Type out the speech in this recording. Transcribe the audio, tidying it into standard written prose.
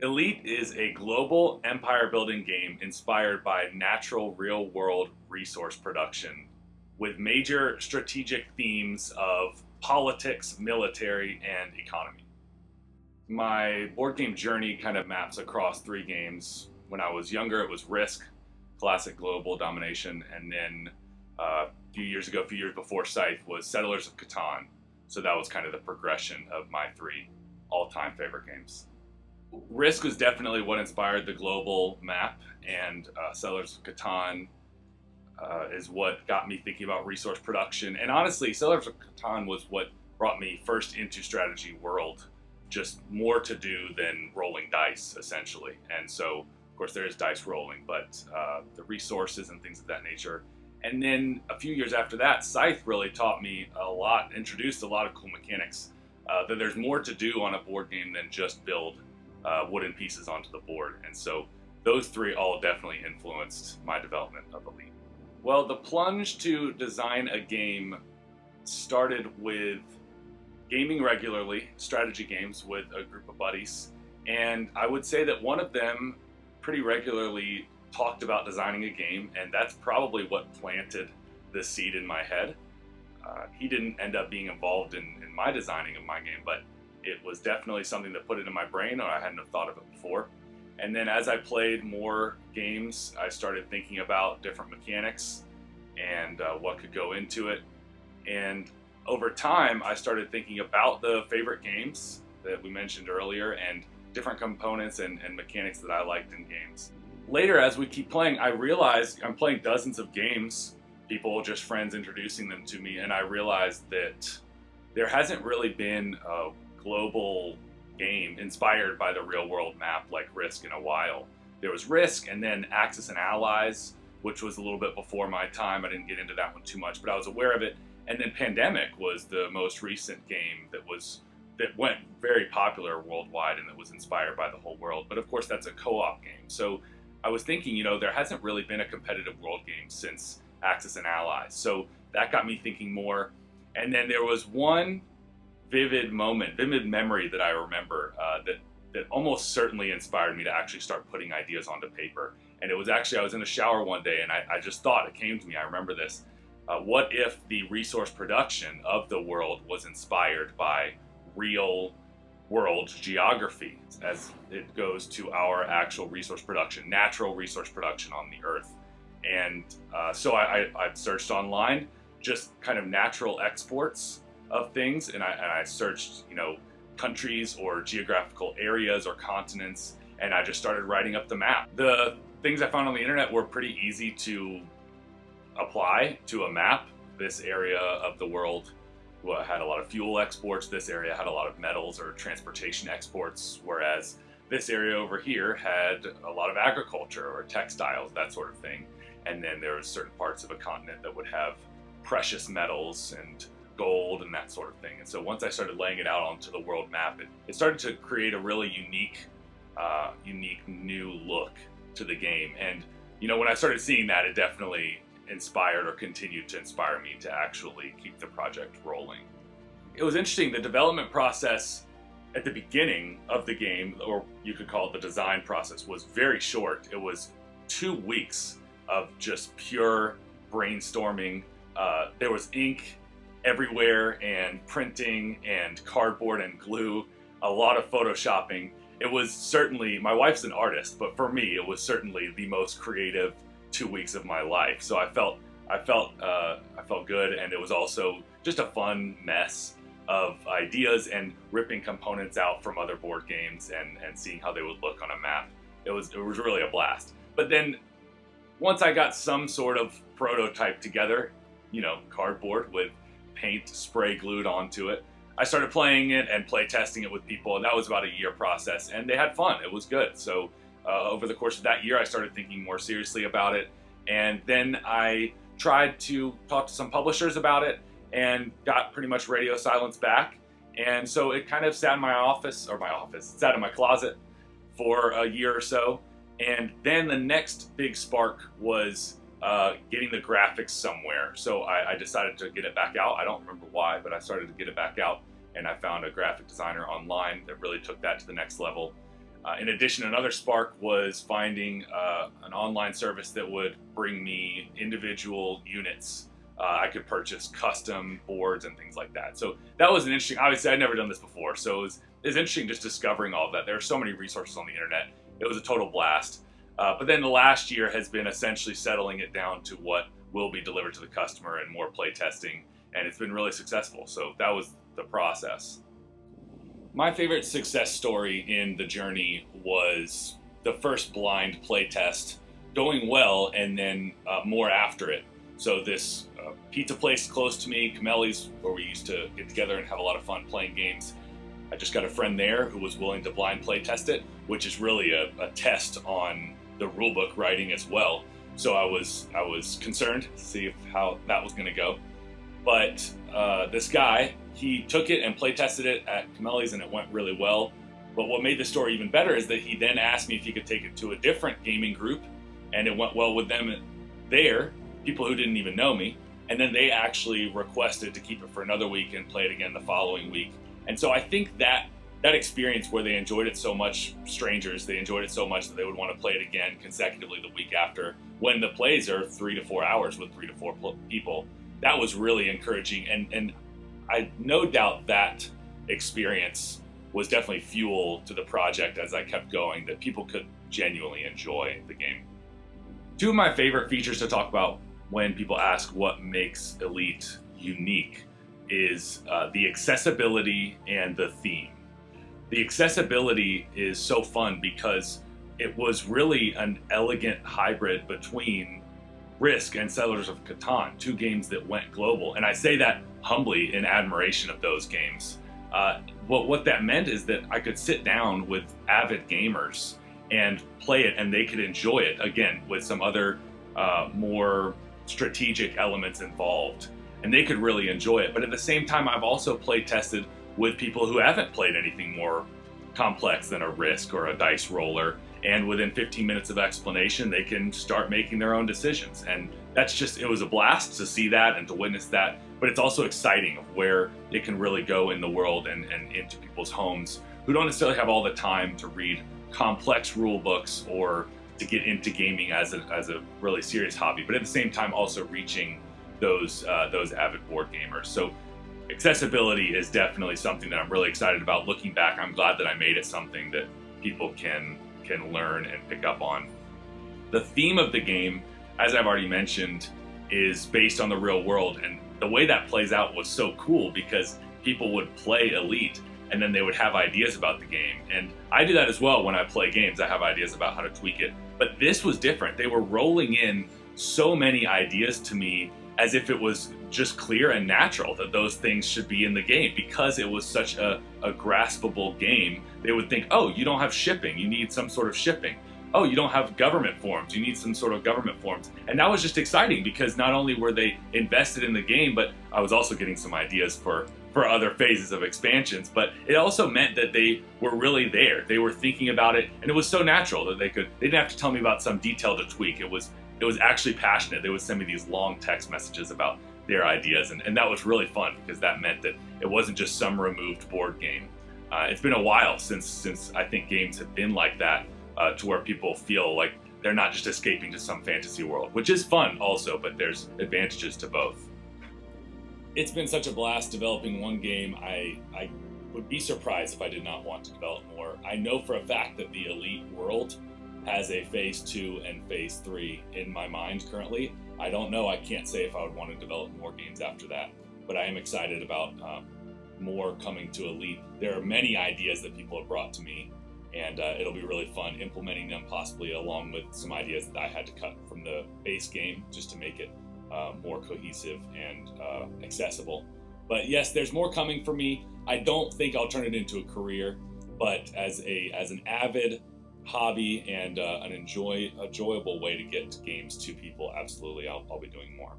Elite is a global empire building game inspired by natural real world resource production with major strategic themes of politics, military, and economy. My board game journey kind of maps across three games. When I was younger, it was Risk, classic global domination, and then a few years before Scythe, was Settlers of Catan. So that was kind of the progression of my three all-time favorite games. Risk was definitely what inspired the global map, and Settlers of Catan is what got me thinking about resource production. And honestly, Settlers of Catan was what brought me first into strategy world, just more to do than rolling dice, essentially. And so, of course, there is dice rolling, but the resources and things of that nature. And then a few years after that, Scythe really taught me a lot, introduced a lot of cool mechanics, that there's more to do on a board game than just build wooden pieces onto the board. And so those three all definitely influenced my development of Elite. Well, the plunge to design a game started with gaming regularly, strategy games with a group of buddies. And I would say that one of them pretty regularly talked about designing a game, and that's probably what planted the seed in my head. He didn't end up being involved in my designing of my game, but it was definitely something that put it in my brain, or I hadn't have thought of it before. And then as I played more games, I started thinking about different mechanics and what could go into it. And over time, I started thinking about the favorite games that we mentioned earlier and different components and mechanics that I liked in games. Later, as we keep playing, I realized I'm playing dozens of games, people, just friends introducing them to me, and I realized that there hasn't really been a global game inspired by the real world map like Risk in a while. There was Risk, and then Axis and Allies, which was a little bit before my time. I didn't get into that one too much, but I was aware of it. And then Pandemic was the most recent game that went very popular worldwide and that was inspired by the whole world. But of course, that's a co-op game. So I was thinking, there hasn't really been a competitive world game since Axis and Allies. So that got me thinking more. And then there was one vivid memory that I remember that almost certainly inspired me to actually start putting ideas onto paper. And it was actually, I was in the shower one day and I just thought, it came to me, I remember this. What if the resource production of the world was inspired by real world geography as it goes to our actual resource production, natural resource production on the earth? And so I searched online, just kind of natural exports of things, and I searched, countries or geographical areas or continents, and I just started writing up the map. The things I found on the internet were pretty easy to apply to a map. This area of the world had a lot of fuel exports, this area had a lot of metals or transportation exports, whereas this area over here had a lot of agriculture or textiles, that sort of thing. And then there were certain parts of a continent that would have precious metals and gold and that sort of thing. And so once I started laying it out onto the world map, it started to create a really unique new look to the game. And when I started seeing that, it definitely inspired or continued to inspire me to actually keep the project rolling. It was interesting, the development process at the beginning of the game, or you could call it the design process, was very short. It was 2 weeks of just pure brainstorming. There was ink everywhere and printing and cardboard and glue, a lot of photoshopping. It was certainly, my wife's an artist, but for me, it was certainly the most creative 2 weeks of my life. So I felt good, and it was also just a fun mess of ideas and ripping components out from other board games and seeing how they would look on a map. It was really a blast. But then once I got some sort of prototype together, cardboard with paint spray glued onto it, I started playing it and play testing it with people, and that was about a year process, and they had fun. It was good. So over the course of that year, I started thinking more seriously about it, and then I tried to talk to some publishers about it and got pretty much radio silence back. And so it kind of sat in sat in my closet for a year or so. And then the next big spark was getting the graphics somewhere. So I decided to get it back out. I don't remember why, but I started to get it back out, and I found a graphic designer online that really took that to the next level. In addition, another spark was finding an online service that would bring me individual units. I could purchase custom boards and things like that. So that was an interesting, obviously I'd never done this before, so it was interesting just discovering all of that. There are so many resources on the internet. It was a total blast. But then the last year has been essentially settling it down to what will be delivered to the customer and more play testing, and it's been really successful. So that was the process. My favorite success story in the journey was the first blind play test going well, and then more after it. So this pizza place close to me, Camelli's, where we used to get together and have a lot of fun playing games. I just got a friend there who was willing to blind play test it, which is really a test on the rulebook writing as well. So I was concerned to see how that was going to go. But this guy, he took it and play tested it at Camelli's, and it went really well. But what made the story even better is that he then asked me if he could take it to a different gaming group, and it went well with them there, people who didn't even know me. And then they actually requested to keep it for another week and play it again the following week. And so I think that experience where they enjoyed it so much, strangers, they enjoyed it so much that they would want to play it again consecutively the week after, when the plays are 3 to 4 hours with 3 to 4 people. That was really encouraging, and I no doubt that experience was definitely fuel to the project as I kept going, that people could genuinely enjoy the game. Two of my favorite features to talk about when people ask what makes Elite unique is the accessibility and the theme. The accessibility is so fun because it was really an elegant hybrid between Risk and Settlers of Catan, two games that went global. And I say that humbly in admiration of those games. What that meant is that I could sit down with avid gamers and play it, and they could enjoy it, again, with some other more strategic elements involved. And they could really enjoy it. But at the same time, I've also play tested with people who haven't played anything more complex than a Risk or a dice roller. And within 15 minutes of explanation, they can start making their own decisions. And that's just, it was a blast to see that and to witness that. But it's also exciting of where it can really go in the world and into people's homes who don't necessarily have all the time to read complex rule books or to get into gaming as a really serious hobby. But at the same time, also reaching those avid board gamers. So accessibility is definitely something that I'm really excited about. Looking back, I'm glad that I made it something that people can learn and pick up on. The theme of the game, as I've already mentioned, is based on the real world, and the way that plays out was so cool because people would play Elite and then they would have ideas about the game. And I do that as well when I play games. I have ideas about how to tweak it. But this was different. They were rolling in so many ideas to me as if it was just clear and natural that those things should be in the game because it was such a graspable game. They would think, oh, you don't have shipping, you need some sort of shipping. Oh, you don't have government forms, you need some sort of government forms. And that was just exciting because not only were they invested in the game, but I was also getting some ideas for other phases of expansions. But it also meant that they were really there. They were thinking about it, and it was so natural that they didn't have to tell me about some detail to tweak. It was actually passionate. They would send me these long text messages about their ideas, and that was really fun because that meant that it wasn't just some removed board game. It's been a while since I think games have been like that, to where people feel like they're not just escaping to some fantasy world, which is fun also, but there's advantages to both. It's been such a blast developing one game. I would be surprised if I did not want to develop more. I know for a fact that the Elite world has a phase 2 and phase 3 in my mind currently. I don't know, I can't say if I would want to develop more games after that, but I am excited about more coming to Elite. There are many ideas that people have brought to me, and it'll be really fun implementing them, possibly along with some ideas that I had to cut from the base game just to make it more cohesive and accessible. But yes, there's more coming for me. I don't think I'll turn it into a career, but as an avid hobby and an enjoyable way to get games to people, absolutely, I'll be doing more.